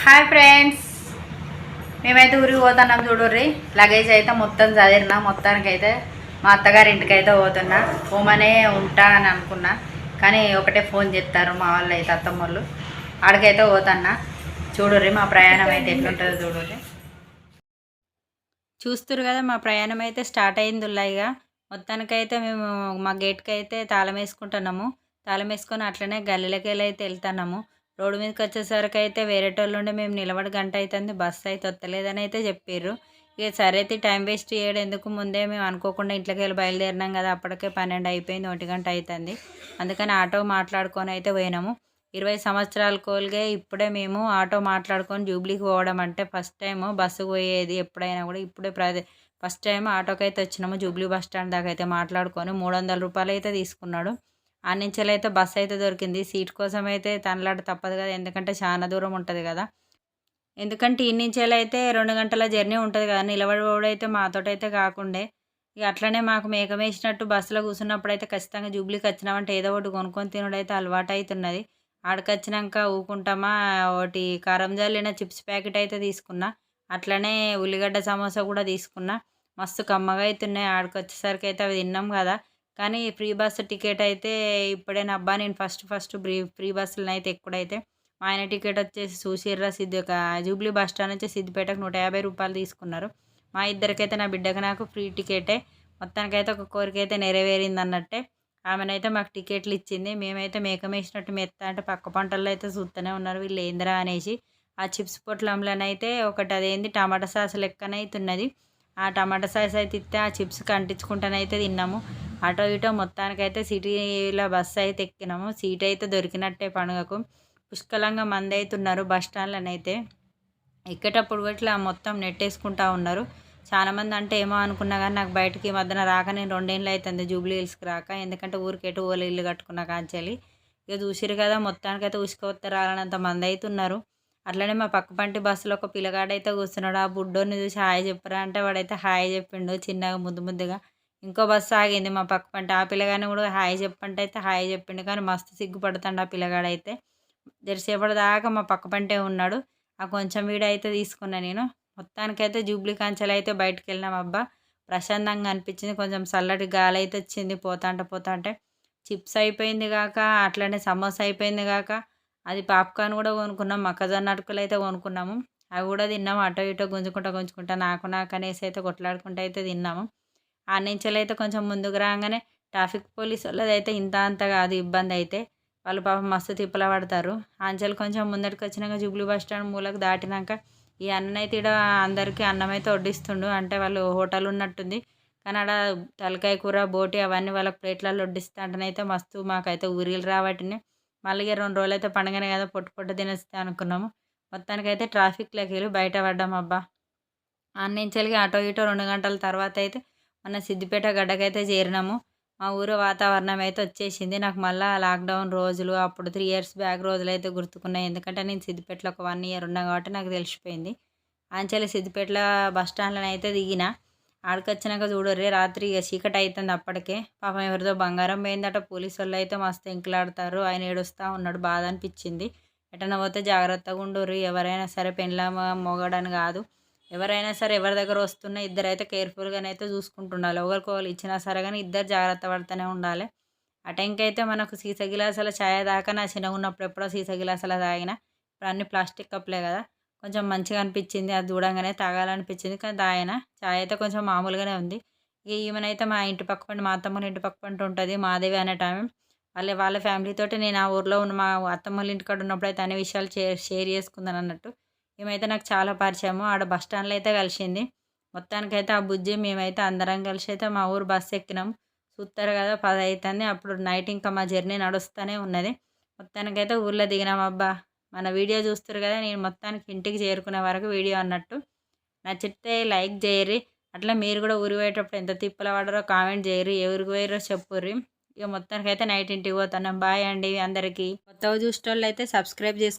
Hi friends, మేమైతే ఊరికి పోతున్నాం. చూడుర్రి, లగేజ్ అయితే మొత్తం చదివినా. మొత్తానికైతే మా అత్తగారి ఇంటికి అయితే పోతున్నా. పోమనే ఉంటా అని అనుకున్నా, కానీ ఒకటే ఫోన్ చేస్తారు మా వాళ్ళు అయితే, అత్తమ్మ వాళ్ళు. ఆడికైతే పోతున్నా. చూడుర్రి మా ప్రయాణం అయితే ఎట్లుంటుందో చూడుర్రి. చూస్తురు కదా, మా ప్రయాణం అయితే స్టార్ట్ అయింది. ఇక మొత్తానికైతే మేము మా గేట్కి అయితే తాళం వేసుకుంటున్నాము. తాళం వేసుకొని అట్లనే గల్లీలకి అయితే వెళ్తున్నాము. రోడ్డు మీదకి వచ్చేసరికి అయితే వేరేటోళ్ళు ఉండి మేము నిలబడి గంట అవుతుంది, బస్సు అయితే వస్తలేదని అయితే చెప్పారు. ఇక సరే అయితే టైం వేస్ట్ చేయడం ఎందుకు, ముందే మేము అనుకోకుండా ఇంట్లోకి వెళ్ళి బయలుదేరినాం కదా, అప్పటికే 12 అయిపోయింది, 1 గంట అవుతుంది. అందుకని ఆటో మాట్లాడుకొని అయితే పోయినాము. 20 సంవత్సరాల కోల్గే ఇప్పుడే మేము ఆటో మాట్లాడుకొని జూబ్లీకి పోవడం అంటే ఫస్ట్ టైం. బస్సుకు పోయేది ఎప్పుడైనా కూడా ఇప్పుడే ఫస్ట్ టైం ఆటోకి అయితే వచ్చినాము. జూబ్లీ బస్ స్టాండ్ దాకా అయితే మాట్లాడుకొని 300 రూపాయలు అయితే తీసుకున్నాడు. ఆ నుంచి అయితే బస్సు అయితే దొరికింది. సీట్ కోసం అయితే తనలాట తప్పదు కదా, ఎందుకంటే చాలా దూరం ఉంటుంది కదా. ఎందుకంటే ఈ నుంచి అయితే 2 గంటల జర్నీ ఉంటుంది కదా, నిలబడిపోవడైతే మాతోటైతే కాకుండే. ఇక అట్లనే మాకు మేకమేసినట్టు బస్సులో కూర్చున్నప్పుడు అయితే ఖచ్చితంగా జూబ్లీకి వచ్చినామంటే ఏదో ఒకటి కొనుక్కొని తినడైతే అలవాటు అవుతున్నది. ఆడికొచ్చినాక ఊకుంటామా, ఒకటి కారం జల్లిన చిప్స్ ప్యాకెట్ అయితే తీసుకున్నా. అట్లనే ఉల్లిగడ్డ సమోసా కూడా తీసుకున్నా. మస్తు కమ్మగా అవుతున్నాయి. ఆడికొచ్చేసరికి అయితే అవి తిన్నాం కదా. కానీ ఫ్రీ బస్సు టికెట్ అయితే ఇప్పుడేనా అబ్బా, నేను ఫస్ట్ ఫ్రీ బస్సులను అయితే ఎక్కడైతే మా ఆయన టికెట్ వచ్చేసి చూసిర్రా, జూబ్లీ బస్ స్టాండ్ నుంచి సిద్దిపేటకు 150 రూపాయలు తీసుకున్నారు. మా ఇద్దరికైతే నా బిడ్డకు నాకు ఫ్రీ టికెటే. మొత్తానికైతే ఒక కోరిక అయితే నెరవేరింది అన్నట్టే. ఆమెనైతే మాకు టికెట్లు ఇచ్చింది. మేమైతే మేకమేసినట్టు మెత్త అంటే పక్క పంటల్లో అయితే చూస్తూనే ఉన్నారు వీళ్ళు ఏందిరా అనేసి. ఆ చిప్స్ పొట్లంలోనైతే ఒకటి అదేంది టమాటా సాస్ లెక్కనైతున్నది. ఆ టమాటా సాస్ అయితే ఇస్తే ఆ చిప్స్కి అంటించుకుంటానైతే తిన్నాము. అటో ఇటో మొత్తానికైతే సిటీలో బస్సు అయితే ఎక్కినాము. సీట్ అయితే దొరికినట్టే పండుగకు. పుష్కలంగా మంది అవుతున్నారు బస్ స్టాండ్లోనైతే. ఎక్కేటప్పుడు కూడా ఇట్లా మొత్తం నెట్టేసుకుంటా ఉన్నారు. చాలామంది అంటే ఏమో అనుకున్నా కానీ నాకు బయటకి ఈ మధ్యన రాక నేను 2 ఏళ్ళు అవుతుంది జూబ్లీ హిల్స్కి రాక. ఎందుకంటే ఊరికెటు ఓళ్ళు ఇల్లు కట్టుకున్న కాంచెలి. ఇక చూసిరు కదా, మొత్తానికైతే ఉసుకొస్తే రాలనంత మంది అవుతున్నారు. అట్లనే మా పక్క పంటి బస్సులో ఒక పిల్లగాడైతే కూర్చున్నాడు. ఆ బుడ్డోని చూసి హాయ్ చెప్పరా అంటే వాడైతే హాయ్ చెప్పిండు చిన్నగా ముద్దుగా. ఇంకో బస్సు ఆగింది మా పక్క పంట. ఆ పిల్లగాని కూడా హాయ్ చెప్పంటే అయితే హాయ్ చెప్పిండు. కానీ మస్తు సిగ్గుపడుతాడు ఆ పిల్లగాడైతే. జరసేపటి దాకా మా పక్క పంటే ఉన్నాడు. ఆ కొంచెం వీడియో అయితే తీసుకున్నా నేను. మొత్తానికైతే జూబ్లీ కాంచెలు అయితే బయటకు వెళ్ళినాం. అబ్బా ప్రశాంతంగా అనిపించింది. కొంచెం చల్లటి గాలి అయితే వచ్చింది పోతాంటే. చిప్స్ అయిపోయింది కాక, అట్లనే సమోసా అయిపోయింది కాక, అది పాప్కార్న్ కూడా కొనుక్కున్నాం. మొక్కజొన్న అటుకులు అయితే కొనుక్కున్నాము. అవి కూడా తిన్నాము. అటో ఇటో గుంజుకుంటా నాకు అనేసి అయితే కొట్లాడుకుంటూ అయితే తిన్నాము. ఆ నుంచి అయితే కొంచెం ముందుకు రాగానే ట్రాఫిక్ పోలీసు వాళ్ళదైతే ఇంత అంత కాదు ఇబ్బంది అయితే. వాళ్ళు పాపం మస్తు తిప్పల పడతారు. ఆంచెలు కొంచెం ముందటికి వచ్చినాక జూబ్లీ బస్ స్టాండ్ మూలకు దాటినాక ఈ అన్నైతే ఇక్కడ అందరికీ అన్నం అయితే వడ్డిస్తుండు. అంటే వాళ్ళు హోటల్ ఉన్నట్టుంది. కానీ ఆడ తలకాయ కూర బోటి అవన్నీ వాళ్ళకి ప్లేట్లలో వడ్డిస్తా అంటేనైతే మస్తు మాకైతే ఊరిలు రావట్టినాయి. మళ్ళీ 2 రోజులు అయితే పండుగనే కదా, పొట్టు తినేస్తే అనుకున్నాము. మొత్తానికైతే ట్రాఫిక్లోకి వెళ్ళి బయట పడ్డాం. అబ్బా అన్నించెలిగి అటో ఇటో 2 గంటల తర్వాత అయితే మన సిద్దిపేట గడ్డకైతే చేరినాము. మా ఊరు వాతావరణం అయితే వచ్చేసింది. నాకు మళ్ళీ లాక్డౌన్ రోజులు, అప్పుడు 3 ఇయర్స్ బ్యాక్ రోజులు అయితే గుర్తుకున్నాయి. ఎందుకంటే నేను సిద్దిపేటలో ఒక 1 ఇయర్ ఉన్నా కాబట్టి నాకు తెలిసిపోయింది. అంచెలి సిద్దిపేటలో బస్ స్టాండ్లో అయితే దిగిన. ఆడికొచ్చినాక చూడర్రి, రాత్రి ఇక చీకటి అవుతుంది అప్పటికే. పాపం ఎవరిదో బంగారం పోయిందట. పోలీసు వాళ్ళు అయితే మస్తు ఎంకులాడతారు. ఆయన ఏడుస్తూ ఉన్నాడు. బాధ అనిపించింది. ఎటన్నా పోతే జాగ్రత్తగా ఉండుర్రి. ఎవరైనా సరే పెండ్లామ మొగడని కాదు, ఎవరైనా సరే ఎవరి దగ్గర వస్తున్నా ఇద్దరైతే కేర్ఫుల్గానైతే చూసుకుంటుండాలి. ఒకరికొకరు ఇచ్చినా సరే కానీ ఇద్దరు జాగ్రత్త పడుతూనే ఉండాలి. ఆ టైంకి అయితే మనకు సీసా గిలాసాల ఛాయ్ దాకా నా చిన్నగా ఉన్నప్పుడు ఎప్పుడో సీసా గిలాసాల తాగిన. ఇప్పుడు అన్ని ప్లాస్టిక్ కప్లే కదా. కొంచెం మంచిగా అనిపించింది అది చూడంగానే, తాగాలనిపించింది. కానీ తాగిన ఛాయ్ అయితే కొంచెం మామూలుగానే ఉంది. ఇక ఈమెనైతే మా ఇంటి పక్క పంట, మా అత్తమ్మ ఇంటి పక్క పంట ఉంటుంది మాదేవి అనే టైం. వాళ్ళ ఫ్యామిలీతోటి నేను ఆ ఊర్లో ఉన్న మా అత్తమ్మల ఇంటికాడ ఉన్నప్పుడు అయితే అన్ని విషయాలు షేర్ చేసుకుందాను అన్నట్టు. ఈమైతే నాకు చాలా పరిచయము. ఆడ బస్ స్టాండ్లో అయితే కలిసింది. మొత్తానికైతే ఆ బుజ్జి మేమైతే అందరం కలిసి అయితే మా ఊరు బస్సు ఎక్కినాం. చూస్తారు కదా 10 అవుతుంది. అప్పుడు నైట్ ఇంకా మా జర్నీ నడుస్తూనే ఉన్నది. మొత్తానికైతే ఊర్లో దిగినాం. అబ్బా మన వీడియో చూస్తారు కదా, నేను మొత్తానికి ఇంటికి చేరుకునే వరకు వీడియో అన్నట్టు. నచ్చితే లైక్ చేయర్రి. అట్లా మీరు కూడా ఊరు పోయేటప్పుడు ఎంత తిప్పల పడరో కామెంట్ చేయర్రి. ఎవరికి పోయారో చెప్పుర్రి. ఇక మొత్తానికైతే నైట్ ఇంటికి పోతున్నాం. బాయ్ అండి అందరికీ. కొత్తగా చూసేటోళ్ళు అయితే సబ్స్క్రైబ్ చేసుకోండి.